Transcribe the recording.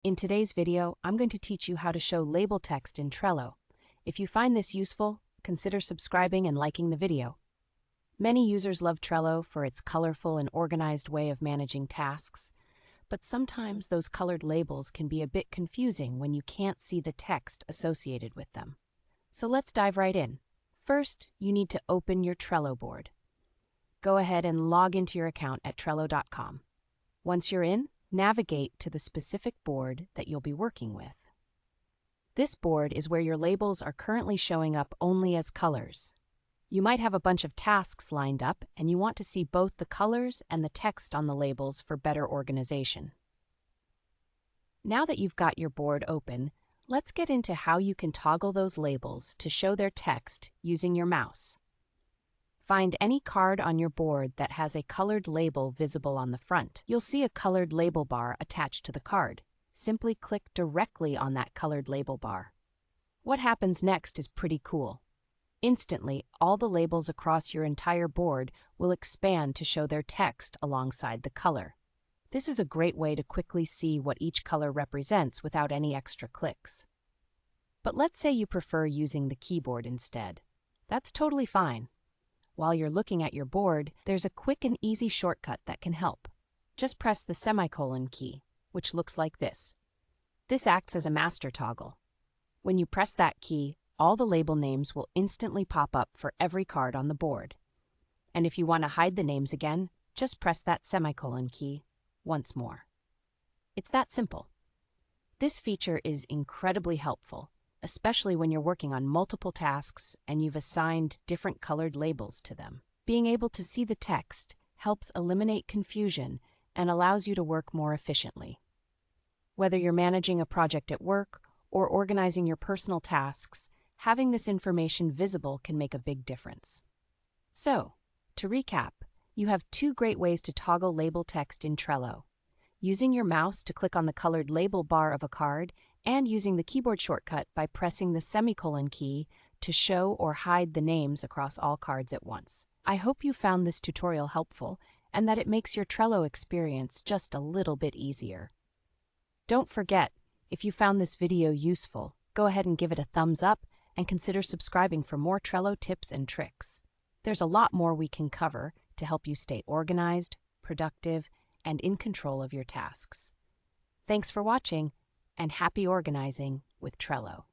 In today's video, I'm going to teach you how to show label text in Trello. If you find this useful, consider subscribing and liking the video. Many users love Trello for its colorful and organized way of managing tasks, but sometimes those colored labels can be a bit confusing when you can't see the text associated with them. So let's dive right in. First, you need to open your Trello board. Go ahead and log into your account at Trello.com. Once you're in, navigate to the specific board that you'll be working with. This board is where your labels are currently showing up only as colors. You might have a bunch of tasks lined up, and you want to see both the colors and the text on the labels for better organization. Now that you've got your board open, let's get into how you can toggle those labels to show their text using your mouse. Find any card on your board that has a colored label visible on the front. You'll see a colored label bar attached to the card. Simply click directly on that colored label bar. What happens next is pretty cool. Instantly, all the labels across your entire board will expand to show their text alongside the color. This is a great way to quickly see what each color represents without any extra clicks. But let's say you prefer using the keyboard instead. That's totally fine. While you're looking at your board, there's a quick and easy shortcut that can help. Just press the semicolon key, which looks like this. This acts as a master toggle. When you press that key, all the label names will instantly pop up for every card on the board. And if you want to hide the names again, just press that semicolon key once more. It's that simple. This feature is incredibly helpful, especially when you're working on multiple tasks and you've assigned different colored labels to them. Being able to see the text helps eliminate confusion and allows you to work more efficiently. Whether you're managing a project at work or organizing your personal tasks, having this information visible can make a big difference. So, to recap, you have two great ways to toggle label text in Trello: using your mouse to click on the colored label bar of a card, and using the keyboard shortcut by pressing the semicolon key to show or hide the names across all cards at once. I hope you found this tutorial helpful and that it makes your Trello experience just a little bit easier. Don't forget, if you found this video useful, go ahead and give it a thumbs up and consider subscribing for more Trello tips and tricks. There's a lot more we can cover to help you stay organized, productive, and in control of your tasks. Thanks for watching, and happy organizing with Trello.